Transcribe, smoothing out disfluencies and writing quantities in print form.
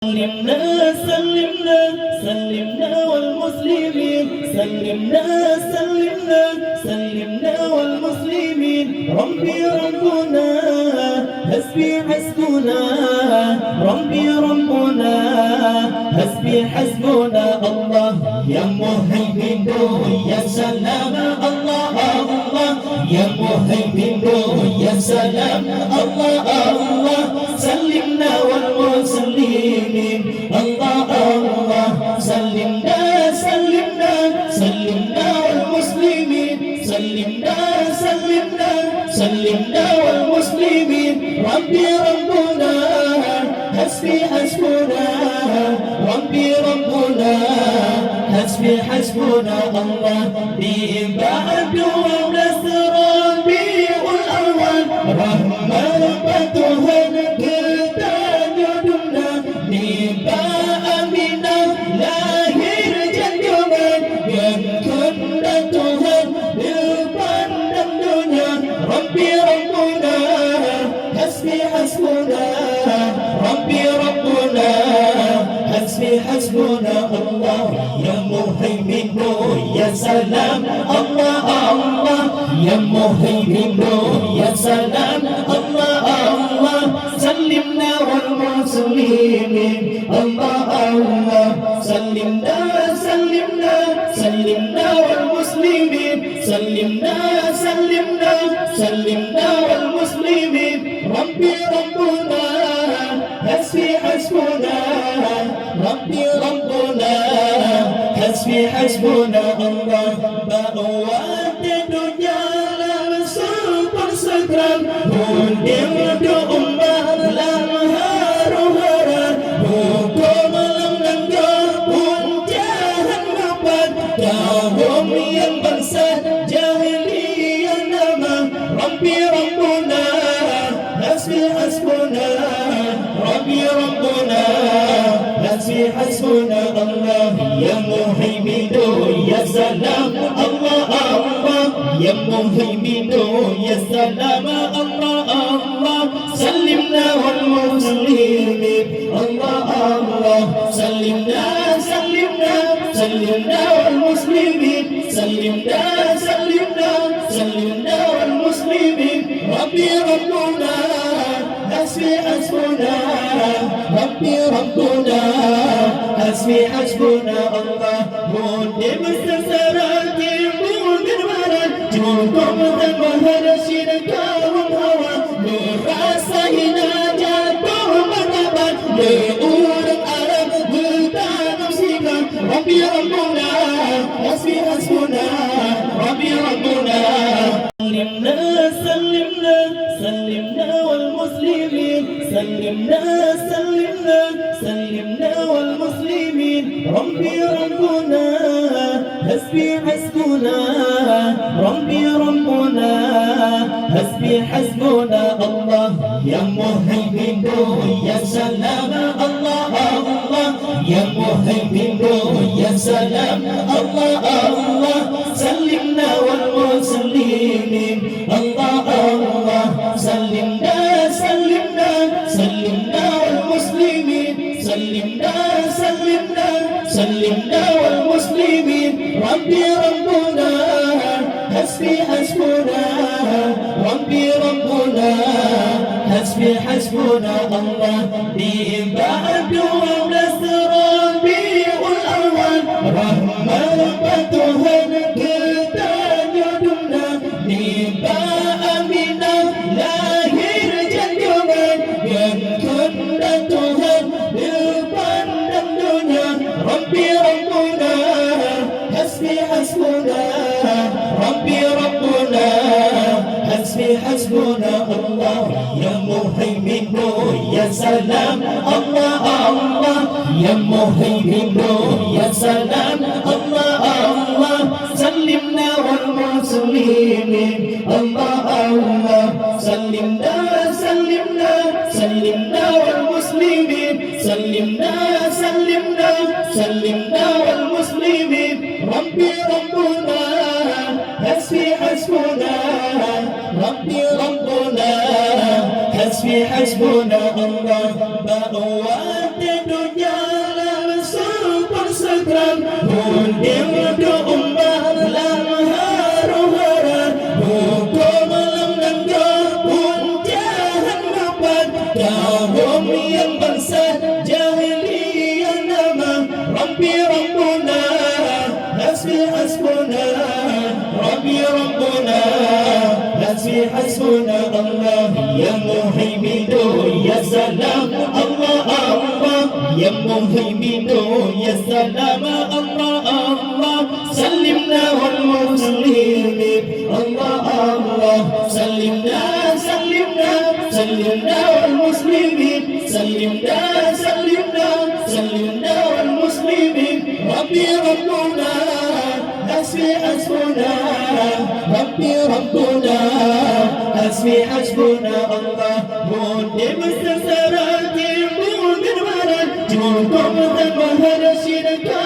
سلمنا سلمنا سلمنا والمسلمين سلمنا سلمنا سلمنا والمسلمين ربي ربنا حسبي حسبنا ربي ربنا حسبي حسبنا الله يا مهيمن يا سلام الله الله يا مهيمن يا سلام الله الله سلمنا والمسلمين الله الله سلمنا سلمنا سلمنا والمسلمين سلمنا سلمنا سلمنا والمسلمين ربي ربنا حسبي حسبنا ربي ربنا حسبي حسبنا الله بعد ونصر ربيع الأول رحمتها حسبنا ربي ربنا حسبي حسبنا الله يا مهيمن يا سلام الله الله يا مهيمن يا سلام الله الله سلمنا والمسلمين الله الله سلمنا سلمنا سلمنا والمسلمين سلمنا سلمنا سلمنا والمسلمين ربي ربنا حسبي حسبنا ربي ربنا حسبي حسبنا الله بأوات الدنيا لم سوبر سكران هندم أمة لم هارها hukum lem nenggah pun jahat dapat kaum yang bangsa jahiliyah nama Rabbi Rabbuna حسبي حسبنا ربي ربنا حسبي حسبنا الله يا مهيمن يا سلام الله الله يا مهيمن يا سلام الله الله سلمنا والمسلمين الله الله سلمنا سلمنا سلمنا والمسلمين سلمنا سلمنا سلمنا والمسلمين ربي ربنا حسبي حسبنا ربي ربنا حسبي حسبنا الله مودي مستسرات مودي المرض جوكم ذنبها شركاهم هوى مراسينا جاتهم مرتبا لأول العرب بلدان مسيكا ربي ربنا حسبي حسبنا ربي ربنا سلمنا سلمنا سلمنا والمسلمين سلمنا سلمنا سلمنا والمسلمين ربي ربنا حسبي حسبنا ربي ربنا حسبي حسبنا الله يا مهيمن يا سلام الله الله يا مهيمن يا سلام الله الله سلمنا والمسلمين الله الله سلمنا سلمنا سلمنا والمسلمين سلمنا سلمنا سلمنا والمسلمين ربي ربنا حسبي حسبنا ربي ربنا حسبي حسبنا الله بعد ونصر ربيع الأول رحمتها حسبنا ربي ربنا حسبي حسبنا الله يا مهيمن يا سلام الله الله يا مهيمن يا سلام الله الله سلمنا والمسلمين الله الله سلمنا سلمنا سلمنا والمسلمين سلمنا سلمنا سلمنا والمسلمين ربي ربنا حسبي حسبنا ربي ربنا حسبي حسبنا الله بأوات الدنيا أكرم Hundir ke ummah lam haru-hara Hukum lam nangga pun jahan mapan Kahum yang bangsa jahiliyah nama Rabbi Rabbuna Hasbi hasbuna Rabbi Rabbuna Hasbi hasbuna Allah Ya Muhaimidu Ya Salam Allah Allah Ya Muhaimidu Ya Salam Allah Allah Salimna wal muslimin Allah Allah Salimna Salimna Salimna wal muslimin Salimna Salimna Salimna wal muslimin Rabbi Rabbuna Hasbi hasbuna Rabbi Rabbuna Hasbi hasbuna Allah Mundi bersasara timbul dermaran Cukup dan mahal syirka